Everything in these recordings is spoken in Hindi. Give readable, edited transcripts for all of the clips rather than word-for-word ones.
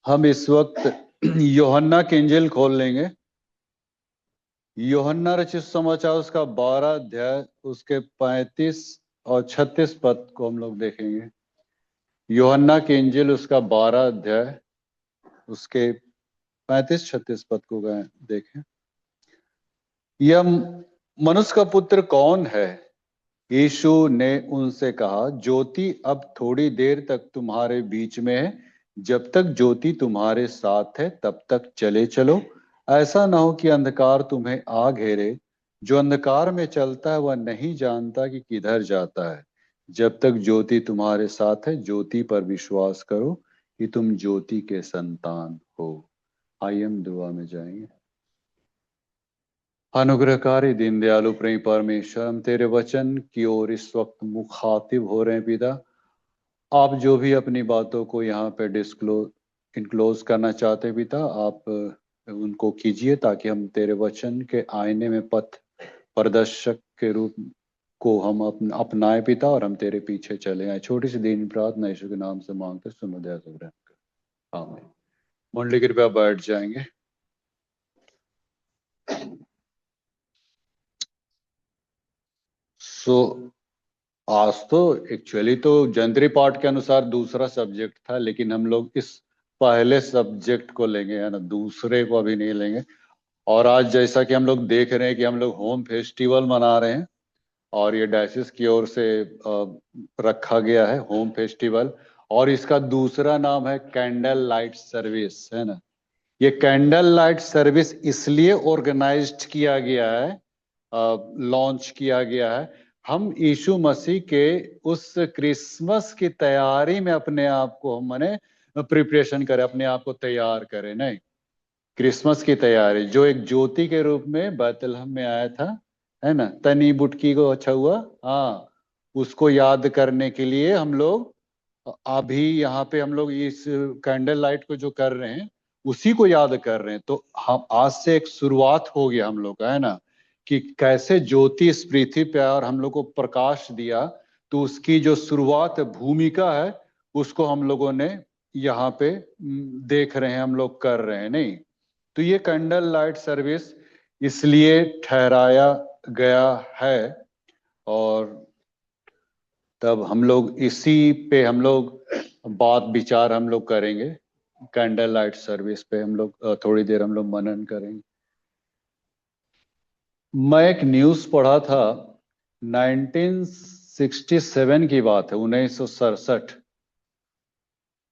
हम इस वक्त यूहन्ना की इंजील खोल लेंगे। यूहन्ना रचित समाचार उसका 12 अध्याय उसके 35 और 36 पद को हम लोग देखेंगे। यूहन्ना की इंजील उसका 12 अध्याय उसके 35-36 पद को देखें। यह मनुष्य का पुत्र कौन है? यीशु ने उनसे कहा, ज्योति अब थोड़ी देर तक तुम्हारे बीच में है। जब तक ज्योति तुम्हारे साथ है तब तक चले चलो। ऐसा ना हो कि अंधकार तुम्हें आ घेरे। जो अंधकार में चलता है वह नहीं जानता कि किधर जाता है। जब तक ज्योति तुम्हारे साथ है, ज्योति पर विश्वास करो कि तुम ज्योति के संतान हो। आइए हम दुआ में जाएंगे। अनुग्रहकारी दीनदयालु प्रेमी परमेश्वर, हम तेरे वचन की ओर इस वक्त मुखातिब हो रहे हैं पिता। आप जो भी अपनी बातों को यहाँ पे इनक्लोज करना चाहते हैं पिता, आप उनको कीजिए ताकि हम तेरे वचन के आईने में पथ प्रदर्शक के रूप को हम अपनाए पिता, और हम तेरे पीछे चले आए। छोटी सी दीन प्रार्थना यीशु के नाम से मांगते, सुनो दया से ग्रहण कर। आमीन। मंडली कृपया बैठ जाएंगे। सो आज तो एक्चुअली तो जंतरी पाठ के अनुसार दूसरा सब्जेक्ट था, लेकिन हम लोग इस पहले सब्जेक्ट को लेंगे, है ना, दूसरे को अभी नहीं लेंगे। और आज जैसा कि हम लोग देख रहे हैं कि हम लोग होम फेस्टिवल मना रहे हैं, और ये डायसिस की ओर से रखा गया है होम फेस्टिवल। और इसका दूसरा नाम है कैंडल लाइट सर्विस, है ना। ये कैंडल लाइट सर्विस इसलिए ऑर्गेनाइज्ड किया गया है, लॉन्च किया गया है, हम यीशु मसीह के उस क्रिसमस की तैयारी में अपने आप को माने प्रिपरेशन करें, अपने आप को तैयार करें। नहीं, क्रिसमस की तैयारी जो एक ज्योति के रूप में बैतलहम में आया था, है ना, तनी बुटकी को अच्छा हुआ, हाँ, उसको याद करने के लिए हम लोग अभी यहाँ पे हम लोग इस कैंडल लाइट को जो कर रहे हैं उसी को याद कर रहे हैं। तो हम आज से एक शुरुआत हो गया हम लोग का, है ना, कि कैसे ज्योति इस पृथ्वी पे आया और हम लोग को प्रकाश दिया। तो उसकी जो शुरुआत भूमिका है उसको हम लोगों ने यहाँ पे देख रहे हैं, हम लोग कर रहे हैं। नहीं, तो ये कैंडल लाइट सर्विस इसलिए ठहराया गया है, और तब हम लोग इसी पे हम लोग बात विचार हम लोग करेंगे। कैंडल लाइट सर्विस पे हम लोग थोड़ी देर हम लोग मनन करेंगे। मैं एक न्यूज़ पढ़ा था, 1967 की बात है, 1967।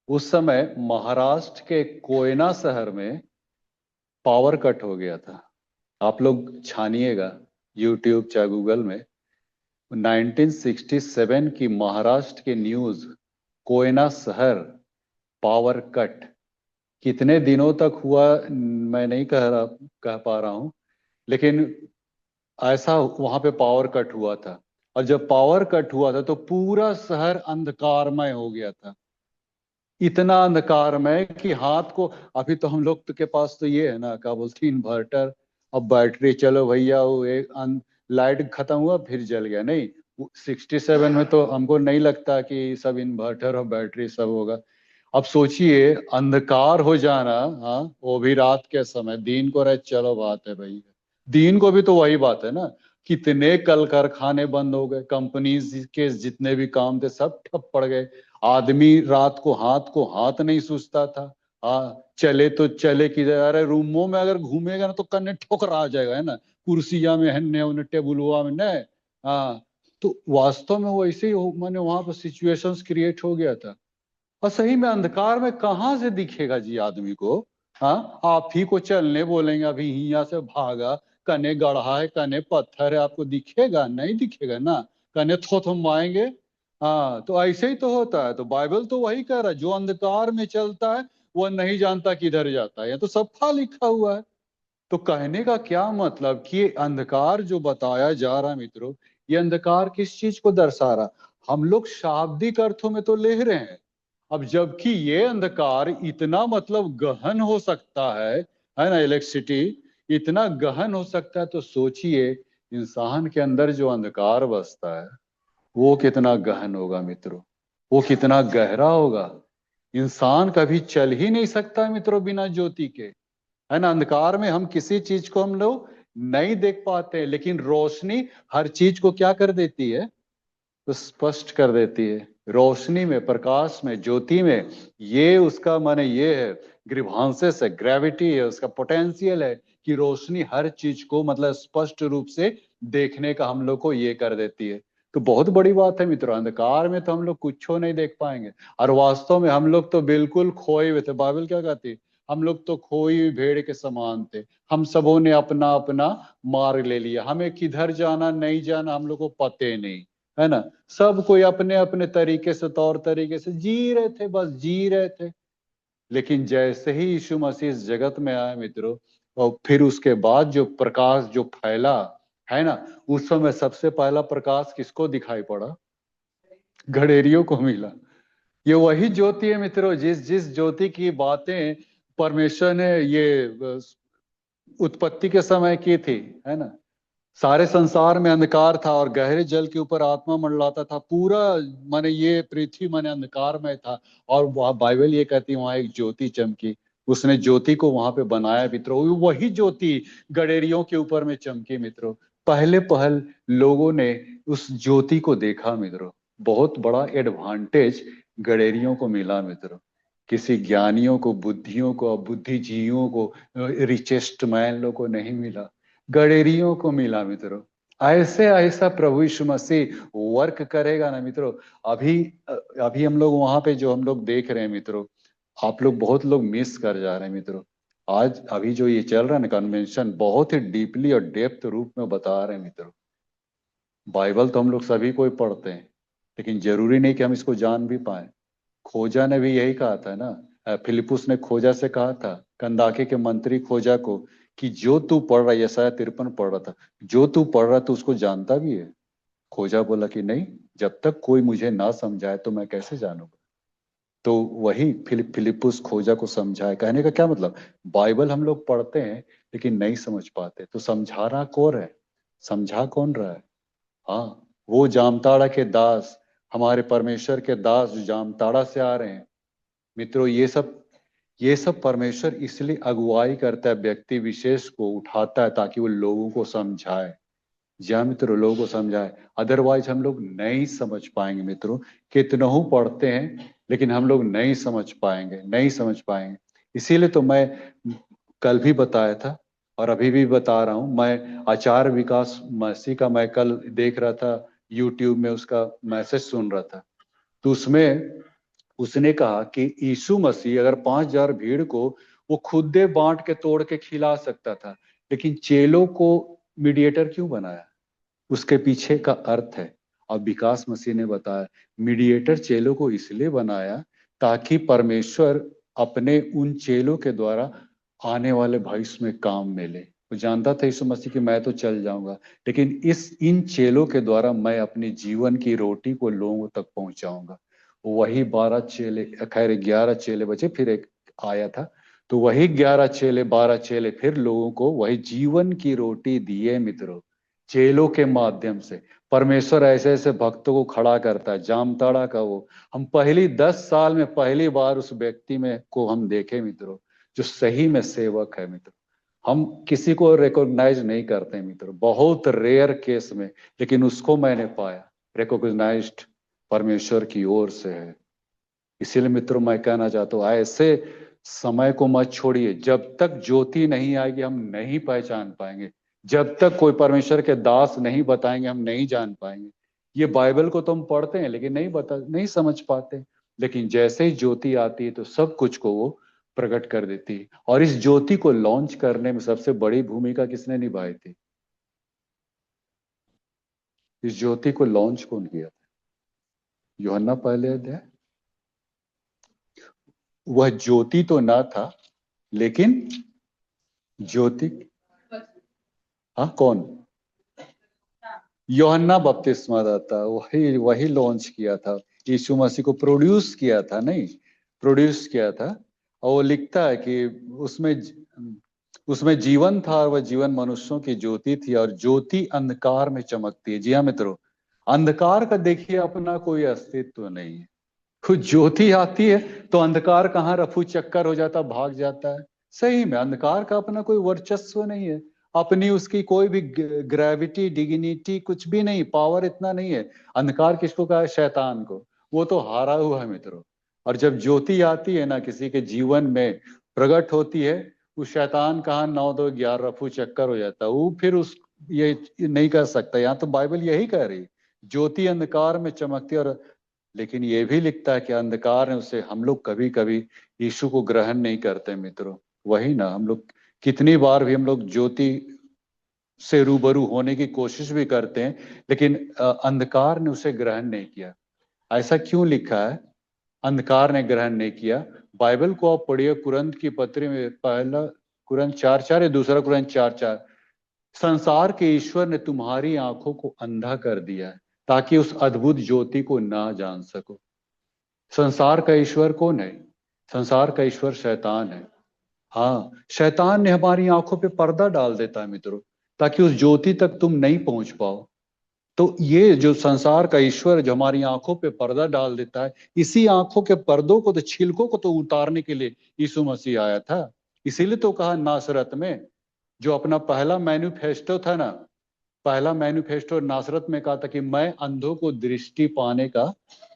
उस समय महाराष्ट्र के कोयना शहर में पावर कट हो गया था। आप लोग छानिएगा यूट्यूब चाहे गूगल में, 1967 की महाराष्ट्र की न्यूज, कोयना शहर पावर कट। कितने दिनों तक हुआ मैं नहीं कह पा रहा हूं, लेकिन ऐसा वहां पे पावर कट हुआ था। और जब पावर कट हुआ था तो पूरा शहर अंधकारमय हो गया था। इतना अंधकारमय कि हाथ को, अभी तो हम लोग के पास तो ये है ना, क्या बोलते हैं, इन्वर्टर। अब बैटरी, चलो भैया वो एक लाइट खत्म हुआ फिर जल गया। नहीं, 67 में तो हमको नहीं लगता कि सब इन्वर्टर और बैटरी सब होगा। अब सोचिए अंधकार हो जाना, हाँ, वो भी रात के समय। दिन को रहे चलो बात है भाई, दिन को भी तो वही बात है ना। कितने कल कारखाने बंद हो गए, कंपनीज के जितने भी काम थे सब ठप पड़ गए। आदमी रात को हाथ नहीं सूझता था। हाँ, चले तो चले किधर, अरे रूमों में अगर घूमेगा ना तो कन्ने ठोकर आ जाएगा, है ना, कुर्सिया में हन्ने उन्ने टेबुलवा में न। हाँ, तो वास्तव में वो ऐसे ही मैंने वहां पर सिचुएशंस क्रिएट हो गया था। और सही में अंधकार में कहाँ से दिखेगा जी आदमी को। हाँ, आप ही को चलने बोलेंगे, अभी यहाँ से भागा, कने गढ़ा है कने पत्थर है, आपको दिखेगा? नहीं दिखेगा ना, कने थोथमाएंगे। हाँ, तो ऐसे ही तो होता है। तो बाइबल तो वही कह रहा है, जो अंधकार में चलता है वह नहीं जानता किधर जाता है। ये तो सफा लिखा हुआ है। तो कहने का क्या मतलब कि ये अंधकार जो बताया जा रहा है मित्रों, ये अंधकार किस चीज को दर्शा रहा? हम लोग शाब्दिक अर्थों में तो ले रहे हैं। अब जबकि ये अंधकार इतना मतलब गहन हो सकता है ना, इलेक्ट्रिसिटी इतना गहन हो सकता है, तो सोचिए इंसान के अंदर जो अंधकार बसता है वो कितना गहन होगा मित्रों, वो कितना गहरा होगा। इंसान कभी चल ही नहीं सकता मित्रों बिना ज्योति के, है ना। अंधकार में हम किसी चीज को हम लोग नहीं देख पाते, लेकिन रोशनी हर चीज को क्या कर देती है, तो स्पष्ट कर देती है। रोशनी में, प्रकाश में, ज्योति में, ये उसका माने ये है, ग्रीवांसेस है, ग्रेविटी है, उसका पोटेंशियल है कि रोशनी हर चीज को मतलब स्पष्ट रूप से देखने का हम लोग को ये कर देती है। तो बहुत बड़ी बात है मित्रों, अंधकार में तो हम लोग कुछ नहीं देख पाएंगे। और वास्तव में हम लोग तो बिल्कुल खोए हुए थे। बाइबल क्या कहती है, हम लोग तो खोई हुई भेड़ के समान थे, हम सबों ने अपना अपना मार्ग ले लिया, हमें किधर जाना नहीं जाना हम लोग को पते नहीं, है ना। सब कोई अपने अपने तरीके से, तौर तरीके से जी रहे थे, बस जी रहे थे। लेकिन जैसे ही यीशु मसीह इस जगत में आए मित्रों, और फिर उसके बाद जो प्रकाश जो फैला, है ना, उस समय सबसे पहला प्रकाश किसको दिखाई पड़ा, घड़ेरियों को मिला। ये वही ज्योति है मित्रों, जिस जिस ज्योति की बातें परमेश्वर ने ये उत्पत्ति के समय की थी, है ना। सारे संसार में अंधकार था और गहरे जल के ऊपर आत्मा मंडलाता था, पूरा माने ये पृथ्वी माने अंधकार में था। और वह बाइबल ये कहती है वहां एक ज्योति चमकी, उसने ज्योति को वहां पे बनाया मित्रों, वही ज्योति गडेरियों के ऊपर में चमकी मित्रों। पहले पहल लोगों ने उस ज्योति को देखा मित्रों। बहुत बड़ा एडवांटेज गडेरियों को मिला मित्रों, किसी ज्ञानियों को, बुद्धियों को, बुद्धिजीवियों को, रिचेस्ट मैन लोग को नहीं मिला, गडेरियों को मिला मित्रों। ऐसे ऐसा प्रभु यीशु मसीह वर्क करेगा ना मित्रों। अभी अभी हम लोग वहां पे जो हम लोग देख रहे हैं मित्रों, आप लोग बहुत लोग मिस कर जा रहे हैं मित्रों। आज अभी जो ये चल रहा है ना कन्वेंशन, बहुत ही डीपली और डेप्थ रूप में बता रहे हैं मित्रों। बाइबल तो हम लोग सभी कोई पढ़ते हैं, लेकिन जरूरी नहीं कि हम इसको जान भी पाए। खोजा ने भी यही कहा था ना, फिलिपुस ने खोजा से कहा था, कंदाके के मंत्री खोजा को, कि जो तू पढ़ रहा है, यशायाह 53 पढ़ रहा था, जो तू पढ़ रहा तू उसको जानता भी है। खोजा बोला कि नहीं, जब तक कोई मुझे ना समझाए तो मैं कैसे जानूंगा। तो वही फिलिपुस खोजा को समझाए, कहने का क्या मतलब, बाइबल हम लोग पढ़ते हैं लेकिन नहीं समझ पाते, तो समझा रहा कौन है, समझा कौन रहा है। हाँ, वो जामताड़ा के दास, हमारे परमेश्वर के दास जो जामताड़ा से आ रहे हैं मित्रों। ये सब परमेश्वर इसलिए अगुवाई करता है, व्यक्ति विशेष को उठाता है ताकि वो लोगों को समझाए। जी हाँ मित्रों, लोगों को समझाए, अदरवाइज हम लोग नहीं समझ पाएंगे मित्रों। कितनों पढ़ते हैं लेकिन हम लोग नहीं समझ पाएंगे, नहीं समझ पाएंगे। इसीलिए तो मैं कल भी बताया था और अभी भी बता रहा हूं, मैं आचार्य विकास मसीह का मैं कल देख रहा था, यूट्यूब में उसका मैसेज सुन रहा था। तो उसमें उसने कहा कि यीशु मसीह अगर 5,000 भीड़ को वो खुद दे बांट के तोड़ के खिला सकता था, लेकिन चेलों को मीडिएटर क्यों बनाया, उसके पीछे का अर्थ है। और विकास मसीह ने बताया, मीडिएटर चेलों को इसलिए बनाया ताकि परमेश्वर अपने उन चेलों के द्वारा आने वाले भविष्य में काम मिले। वो जानता था यीशु मसीह कि मैं तो चल जाऊंगा, लेकिन इन चेलों के द्वारा मैं अपने जीवन की रोटी को लोगों तक पहुंचाऊंगा। वही 12 चेले, खैर 11 चेले बचे, फिर एक आया था। तो वही 11 चेले, 12 चेले फिर लोगों को वही जीवन की रोटी दिए मित्रों। चेलों के माध्यम से परमेश्वर ऐसे ऐसे भक्तों को खड़ा करता है। जामताड़ा का वो, हम पहली 10 साल में पहली बार उस व्यक्ति में को हम देखे मित्रों, जो सही में सेवक है मित्रों। हम किसी को रिकॉग्नाइज नहीं करते मित्रों, बहुत रेयर केस में, लेकिन उसको मैंने पाया, रिकॉग्नाइज्ड परमेश्वर की ओर से है। इसीलिए मित्रों मैं कहना चाहता हूँ, ऐसे समय को मत छोड़िए। जब तक ज्योति नहीं आएगी हम नहीं पहचान पाएंगे, जब तक कोई परमेश्वर के दास नहीं बताएंगे हम नहीं जान पाएंगे। ये बाइबल को तो हम पढ़ते हैं लेकिन नहीं समझ पाते, लेकिन जैसे ही ज्योति आती है तो सब कुछ को वो प्रकट कर देती है। और इस ज्योति को लॉन्च करने में सबसे बड़ी भूमिका किसने निभाई थी, इस ज्योति को लॉन्च कौन किया था, यूहन्ना पहले अध्याय। वह ज्योति तो ना था, लेकिन ज्योति, हाँ कौन, यूहन्ना बपतिस्मा दाता, वही वही लॉन्च किया था, यीशु मसीह को प्रोड्यूस किया था, नहीं प्रोड्यूस किया था। और वो लिखता है कि उसमें उसमें जीवन था और वह जीवन मनुष्यों की ज्योति थी, और ज्योति अंधकार में चमकती है। जी हाँ मित्रों, अंधकार का देखिए अपना कोई अस्तित्व नहीं है। वो ज्योति आती है तो अंधकार कहाँ रफू चक्कर हो जाता, भाग जाता है। सही में अंधकार का अपना कोई वर्चस्व नहीं है, अपनी उसकी कोई भी ग्रेविटी डिग्निटी कुछ भी नहीं, पावर इतना नहीं है। अंधकार किसको कहा है? शैतान को। वो तो हारा हुआ है मित्रों। और जब ज्योति आती है ना किसी के जीवन में, प्रकट होती है, उस शैतान कहाँ 9 2 11 रफू चक्कर हो जाता है। वो फिर उस ये नहीं कर सकता। यहाँ तो बाइबल यही कह रही, ज्योति अंधकार में चमकती। और लेकिन ये भी लिखता है कि अंधकार है उसे, हम लोग कभी कभी यीशु को ग्रहण नहीं करते मित्रों। वही ना, हम लोग कितनी बार भी हम लोग ज्योति से रूबरू होने की कोशिश भी करते हैं, लेकिन अंधकार ने उसे ग्रहण नहीं किया। ऐसा क्यों लिखा है अंधकार ने ग्रहण नहीं किया? बाइबल को आप पढ़िए, कुरंत की पत्री में, पहला कुरंत 4:4 या दूसरा कुरंत 4:4, संसार के ईश्वर ने तुम्हारी आंखों को अंधा कर दिया है ताकि उस अद्भुत ज्योति को ना जान सको। संसार का ईश्वर कौन है? संसार का ईश्वर शैतान है। हाँ, शैतान ने हमारी आंखों पे पर्दा डाल देता है मित्रों, ताकि उस ज्योति तक तुम नहीं पहुंच पाओ। तो ये जो संसार का ईश्वर जो हमारी आंखों पे पर्दा डाल देता है, इसी आंखों के पर्दों को तो, छिलकों को तो उतारने के लिए यीशु मसीह आया था। इसीलिए तो कहा नासरत में, जो अपना पहला मैन्युफेस्टो था ना, पहला मैन्युफेस्टो नासरत में कहा था कि मैं अंधों को दृष्टि पाने का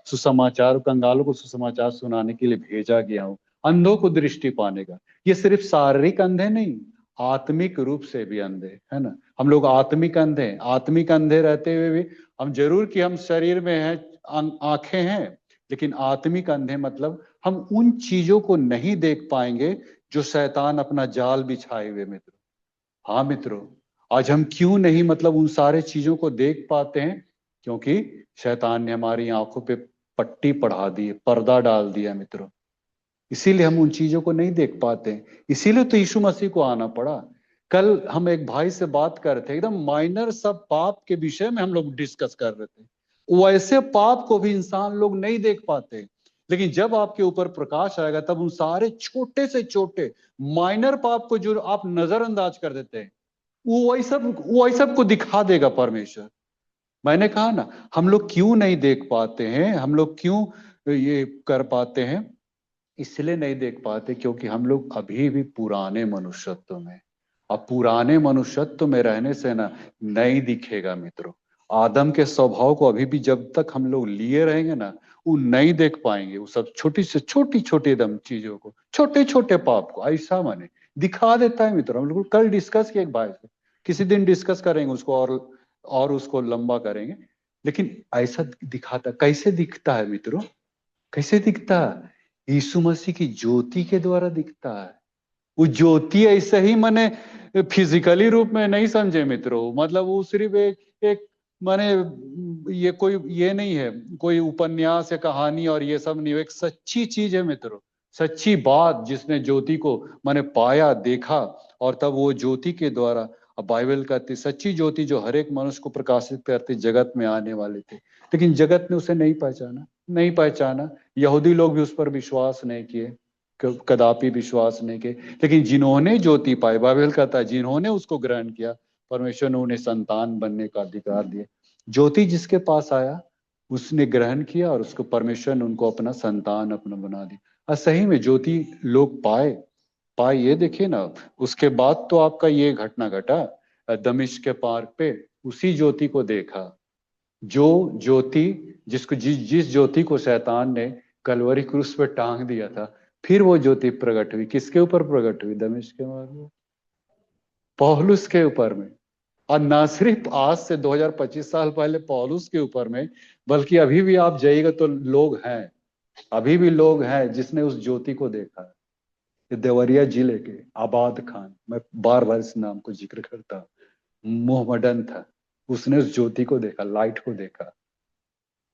सुसमाचार, कंगालों को सुसमाचार सुनाने के लिए भेजा गया हूं। अंधों को दृष्टि पाने का, ये सिर्फ शारीरिक अंधे नहीं, आत्मिक रूप से भी अंधे, है ना। हम लोग आत्मिक अंधे हैं। आत्मिक अंधे रहते हुए भी हम जरूर कि हम शरीर में हैं, आंखें हैं, लेकिन आत्मिक अंधे मतलब हम उन चीजों को नहीं देख पाएंगे जो शैतान अपना जाल बिछाए हुए मित्रों। हाँ मित्रों, आज हम क्यों नहीं मतलब उन सारे चीजों को देख पाते हैं? क्योंकि शैतान ने हमारी आंखों पे पट्टी पढ़ा दी है, पर्दा डाल दिया मित्रों। इसीलिए हम उन चीजों को नहीं देख पाते हैं। इसीलिए तो यीशु मसीह को आना पड़ा। कल हम एक भाई से बात कर रहे थे, एकदम माइनर सब पाप के विषय में हम लोग डिस्कस कर रहे थे। वैसे पाप को भी इंसान लोग नहीं देख पाते, लेकिन जब आपके ऊपर प्रकाश आएगा तब उन सारे छोटे से छोटे माइनर पाप को जो आप नजरअंदाज कर देते हैं, वो वही सब को दिखा देगा परमेश्वर। मैंने कहा ना, हम लोग क्यों नहीं देख पाते हैं, हम लोग क्यों ये कर पाते हैं? इसलिए नहीं देख पाते क्योंकि हम लोग अभी भी पुराने मनुष्यत्व में। अब पुराने मनुष्यत्व में रहने से ना नहीं दिखेगा मित्रों। आदम के स्वभाव को अभी भी जब तक हम लोग लिए रहेंगे ना, वो नहीं देख पाएंगे। वो सब छोटी से छोटी छोटी एकदम चीजों को, छोटे छोटे पाप को ऐसा माने दिखा देता है मित्रों। हम लोग कल डिस्कस किया एक भाई से, किसी दिन डिस्कस करेंगे उसको, और उसको लंबा करेंगे। लेकिन ऐसा दिखाता, कैसे दिखता है मित्रों? कैसे दिखता है? यीशु मसीह की ज्योति के द्वारा दिखता है। वो ज्योति ऐसे ही माने फिजिकली रूप में नहीं समझे मित्रों, मतलब वो सिर्फ एक माने ये कोई ये नहीं है, कोई उपन्यास या कहानी और ये सब नहीं, एक सच्ची चीज है मित्रों। सच्ची बात, जिसने ज्योति को माने पाया, देखा, और तब वो ज्योति के द्वारा, अब बाइबल कहती सच्ची ज्योति जो हर एक मनुष्य को प्रकाशित करती जगत में आने वाले थे, लेकिन जगत ने उसे नहीं पहचाना, नहीं पहचाना। यहूदी लोग भी उस पर विश्वास नहीं किए, कदापि विश्वास नहीं किए। लेकिन जिन्होंने ज्योति पाई, बाइबल कहता है जिन्होंने उसको ग्रहण किया, परमेश्वर ने उन्हें संतान बनने का अधिकार दिया। ज्योति जिसके पास आया उसने ग्रहण किया, और उसको परमेश्वर ने उनको अपना संतान अपना बना दिया। और सही में ज्योति लोग पाए, पाए। ये देखिए ना, उसके बाद तो आपका ये घटना घटा दमिश्क के पार पे, उसी ज्योति को देखा, जो ज्योति जिसको जिस ज्योति को शैतान ने कलवरी क्रूस पे टांग दिया था, फिर वो ज्योति प्रकट हुई। किसके ऊपर प्रकट हुई? दमिश्क के मार्ग में, पौलुस के ऊपर में। और ना सिर्फ आज से 2025 साल पहले पौलुस के ऊपर में, बल्कि अभी भी आप जाइएगा तो लोग हैं, अभी भी लोग हैं जिसने उस ज्योति को देखा है। ये देवरिया जिले के आबाद खान, मैं बार बार इस नाम को जिक्र करता हूं, मोहम्मदन था, उसने उस ज्योति को देखा, लाइट को देखा।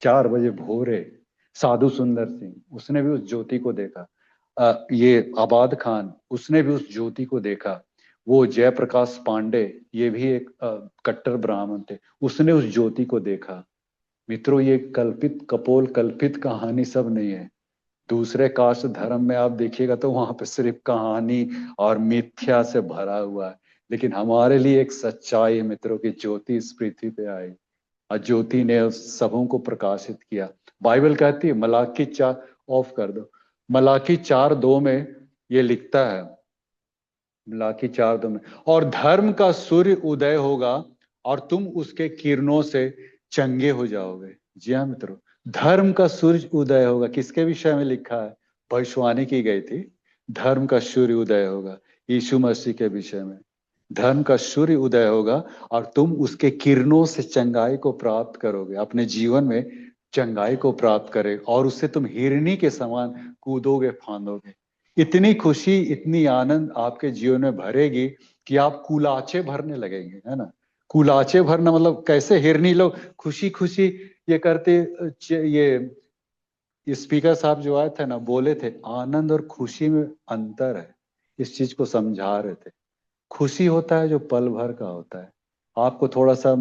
4 बजे भोरे साधु सुंदर सिंह, उसने भी उस ज्योति को देखा। ये आबाद खान, उसने भी उस ज्योति को देखा। वो जयप्रकाश पांडे, ये भी एक कट्टर ब्राह्मण थे, उसने उस ज्योति को देखा। मित्रों, ये कल्पित कपोल कल्पित कहानी सब नहीं है। दूसरे कास्ट धर्म में आप देखिएगा तो वहां पे सिर्फ कहानी और मिथ्या से भरा हुआ है। लेकिन हमारे लिए एक सच्चाई है मित्रों की ज्योति इस पृथ्वी पे आई, और ज्योति ने उस सबों को प्रकाशित किया। बाइबल कहती है, मलाकी 4 ऑफ कर दो, मलाकी 4:2 में ये लिखता है, मलाकी 4:2 में, और धर्म का सूर्य उदय होगा और तुम उसके किरणों से चंगे हो जाओगे। जी हाँ मित्रों, धर्म का सूर्य उदय होगा। किसके विषय में लिखा है? भविष्यवाणी की गई थी, धर्म का सूर्य उदय होगा, यीशु मसीह के विषय में। धर्म का सूर्य उदय होगा और तुम उसके किरणों से चंगाई को प्राप्त करोगे, अपने जीवन में चंगाई को प्राप्त करे, और उससे तुम हिरनी के समान कूदोगे फांदोगे। इतनी खुशी, इतनी आनंद आपके जीवन में भरेगी कि आप कुलाचे भरने लगेंगे, है ना। कुलाचे भरना मतलब कैसे? हिरनी लोग खुशी खुशी ये करते, ये स्पीकर साहब जो आए थे ना, बोले थे आनंद और खुशी में अंतर है, इस चीज को समझा रहे थे। खुशी होता है जो पल भर का होता है। आपको थोड़ा सा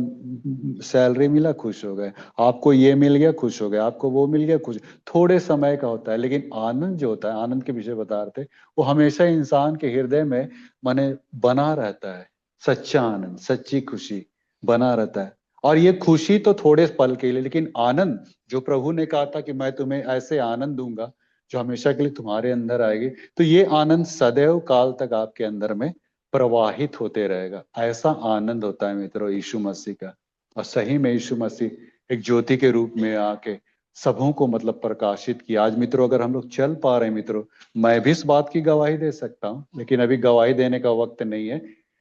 सैलरी मिला, खुश हो गए, आपको ये मिल गया, खुश हो गए, आपको वो मिल गया, खुश। थोड़े समय का होता है, लेकिन आनंद जो होता है, आनंद के विषय बता रहे थे, वो हमेशा इंसान के हृदय में माने बना रहता है। सच्चा आनंद, सच्ची खुशी बना रहता है। और ये खुशी तो थोड़े पल के लिए, लेकिन आनंद जो प्रभु ने कहा था कि मैं तुम्हें ऐसे आनंद दूंगा जो हमेशा के लिए तुम्हारे अंदर आएगी, तो ये आनंद सदैव काल तक आपके अंदर में प्रवाहित होते रहेगा। ऐसा आनंद होता है मित्रों यीशु मसीह का। और सही में यीशु मसीह एक ज्योति के रूप में आके सबों को मतलब प्रकाशित किया। आज मित्रों अगर हम लोग चल पा रहे हैं मित्रों, मैं भी इस बात की गवाही दे सकता हूँ, लेकिन अभी गवाही देने का वक्त नहीं है।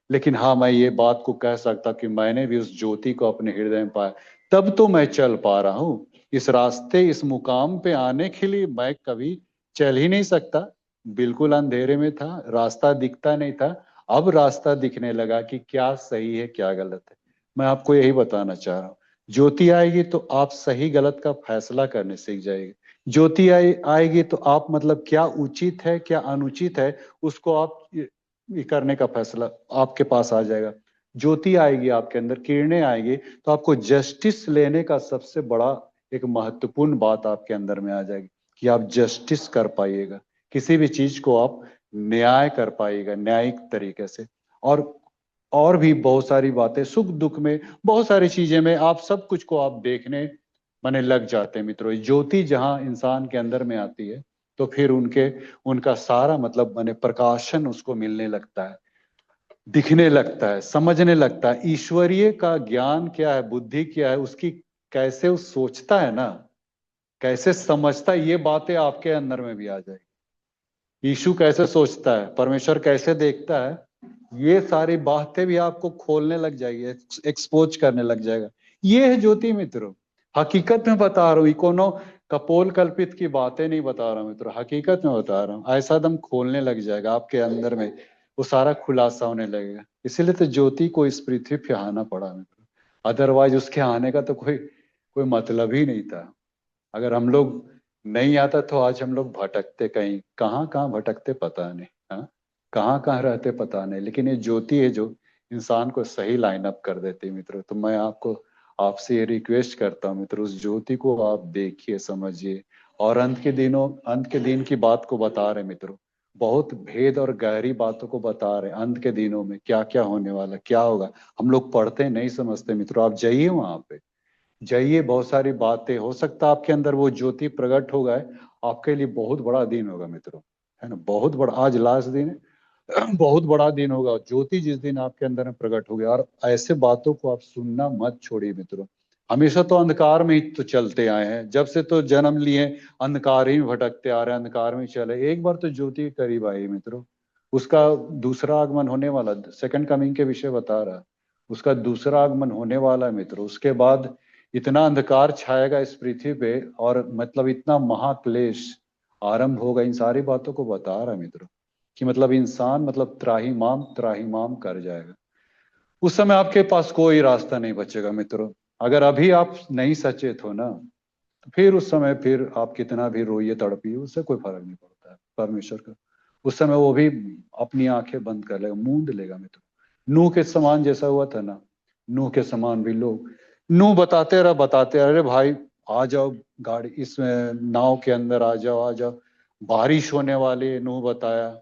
लेकिन हाँ, मैं ये बात को कह सकता कि मैंने भी उस ज्योति को अपने हृदय में पाया, तब तो मैं चल पा रहा हूँ। इस रास्ते, इस मुकाम पे आने के लिए मैं कभी चल ही नहीं सकता। बिल्कुल अंधेरे में था, रास्ता दिखता नहीं था। अब रास्ता दिखने लगा कि क्या सही है क्या गलत है। मैं आपको यही बताना चाह रहा हूँ, ज्योति आएगी तो आप सही गलत का फैसला करने सीख जाएंगे। ज्योति आएगी तो आप मतलब क्या उचित है क्या अनुचित है, उसको आप ये करने का फैसला आपके पास आ जाएगा। ज्योति आएगी आपके अंदर, किरणें आएगी, तो आपको जस्टिस लेने का सबसे बड़ा एक महत्वपूर्ण बात आपके अंदर में आ जाएगी कि आप जस्टिस कर पाइएगा, किसी भी चीज को आप न्याय कर पाएगा, न्यायिक तरीके से। और भी बहुत सारी बातें, सुख दुख में, बहुत सारी चीजें में आप सब कुछ को आप देखने माने लग जाते हैं मित्रों। ज्योति जहां इंसान के अंदर में आती है तो फिर उनका सारा मतलब माने प्रकाशन उसको मिलने लगता है, दिखने लगता है, समझने लगता है ईश्वरीय का ज्ञान क्या है, बुद्धि क्या है उसकी, कैसे वो सोचता है ना, कैसे समझता है, ये बातें आपके अंदर में भी आ जाएगी। यीशु कैसे सोचता है, परमेश्वर कैसे देखता है, ये सारी बातें भी आपको खोलने लग जाएगी, एक्सपोज करने लग जाएगा। ये है ज्योति मित्रों। हकीकत में बता रहा हूँ, कोनो कपोल कल्पित की बातें नहीं बता रहा हूँ मित्रों, हकीकत में बता रहा हूँ। ऐसा दम खोलने लग जाएगा आपके अंदर में, वो सारा खुलासा होने लगेगा। इसीलिए तो ज्योति को इस पृथ्वी पे आना पड़ा मित्रों, अदरवाइज उसके आने का तो कोई कोई मतलब ही नहीं था। अगर हम लोग नहीं आता तो आज हम लोग भटकते, कहीं कहाँ कहाँ भटकते पता नहीं, हाँ कहाँ कहाँ रहते पता नहीं। लेकिन ये ज्योति है जो इंसान को सही लाइन अप कर देती है मित्रों। तो मैं आपको आपसे ये रिक्वेस्ट करता हूँ मित्रों, उस ज्योति को आप देखिए, समझिए। और अंत के दिन की बात को बता रहे मित्रों, बहुत भेद और गहरी बातों को बता रहे। अंत के दिनों में क्या क्या होने वाला, क्या होगा, हम लोग पढ़ते नहीं समझते मित्रों। आप जाइए वहां पे, जाइए, बहुत सारी बातें, हो सकता है आपके अंदर वो ज्योति प्रकट हो गए, आपके लिए बहुत बड़ा दिन होगा मित्रों, है ना। बहुत बड़ा, आज लास्ट दिन है, बहुत बड़ा दिन होगा ज्योति जिस दिन आपके अंदर में प्रकट हो गया। और ऐसे बातों को आप सुनना मत छोड़िए मित्रों। हमेशा तो अंधकार में ही तो चलते आए हैं, जब से तो जन्म लिए अंधकार ही में भटकते आ रहे हैं, अंधकार में ही चले। एक बार तो ज्योति के करीब आई मित्रों, उसका दूसरा आगमन होने वाला, सेकंड कमिंग के विषय बता रहा, उसका दूसरा आगमन होने वाला है मित्रों। उसके बाद इतना अंधकार छाएगा इस पृथ्वी पे, और मतलब इतना महाक्लेश आरंभ होगा। इन सारी बातों को बता रहा है मित्रों कि मतलब इंसान मतलब त्राहिमाम त्राहिमाम कर जाएगा। उस समय आपके पास कोई रास्ता नहीं बचेगा मित्रों। अगर अभी आप नहीं सचेत हो ना, तो फिर उस समय फिर आप कितना भी रोइए तड़पिए, उससे कोई फर्क नहीं पड़ता है परमेश्वर का। उस समय वो भी अपनी आंखें बंद कर लेगा, मूंद लेगा मित्रों। नूह के समान जैसा हुआ था ना, नूह के समान भी लोग, नूह बताते रहे, अरे भाई आ जाओ गाड़ी, इसमें नाव के अंदर आ जाओ, आ जाओ, बारिश होने वाली है, नूह बताया।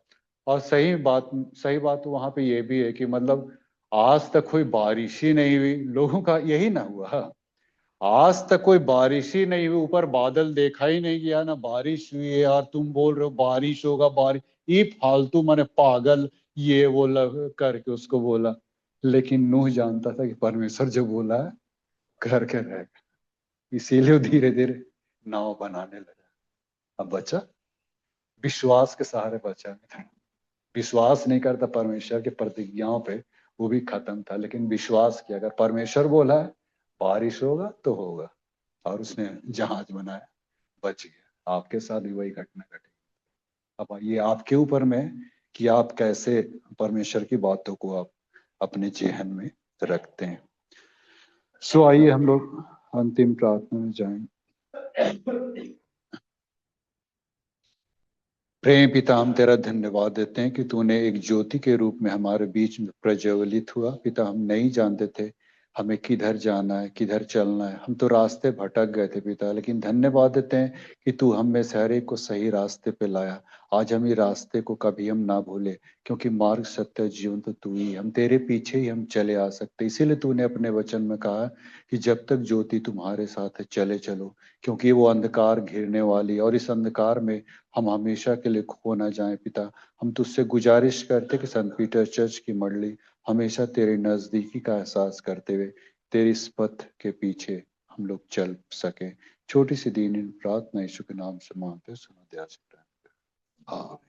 और सही बात वहां पे ये भी है कि मतलब आज तक कोई बारिश ही नहीं हुई, लोगों का यही ना हुआ। आज तक कोई बारिश ही नहीं हुई, ऊपर बादल देखा ही नहीं गया ना बारिश हुई है यार, तुम बोल रहे हो बारिश होगा बारिश, ये फालतू मैंने पागल ये बोला करके उसको बोला। लेकिन नूह जानता था कि परमेश्वर जो बोला है कर के रहेगा, इसीलिए वो धीरे धीरे नाव बनाने लगा। अब बचा, विश्वास के सहारे बचा नहीं था। विश्वास नहीं करता परमेश्वर के प्रतिज्ञाओं पे, वो भी खत्म था। लेकिन विश्वास किया, अगर परमेश्वर बोला है बारिश होगा तो होगा, और उसने जहाज बनाया, बच गया। आपके साथ भी वही घटना घटी। अब ये आपके ऊपर में है कि आप कैसे परमेश्वर की बातों को आप अपने जेहन में रखते हैं। सो आइए हम लोग अंतिम प्रार्थना में जाएंगे। प्रेम पिता, हम तेरा धन्यवाद देते हैं कि तूने एक ज्योति के रूप में हमारे बीच में प्रज्वलित हुआ। पिता, हम नहीं जानते थे हमें किधर जाना है, किधर चलना है, हम तो रास्ते भटक गए थे पिता, लेकिन धन्यवाद देते हैं कि तू हम में से हर एक को सही रास्ते पे लाया। आज हम ये रास्ते को कभी हम ना भूले, क्योंकि मार्ग सत्य जीवन तो तू ही, हम तेरे पीछे ही हम चले आ सकते। इसीलिए तूने अपने वचन में कहा कि जब तक ज्योति तुम्हारे साथ है चले चलो, क्योंकि वो अंधकार घिरने वाली, और इस अंधकार में हम हमेशा के लिए खो ना जाएं। पिता, हम तुझसे गुजारिश करते कि संत पीटर चर्च की मंडली हमेशा तेरे नजदीकी का एहसास करते हुए तेरी इस पथ के पीछे हम लोग चल सके। छोटी सी दीन प्रार्थना यीशु के नाम से मांगते, सुनो दया से। हाँ।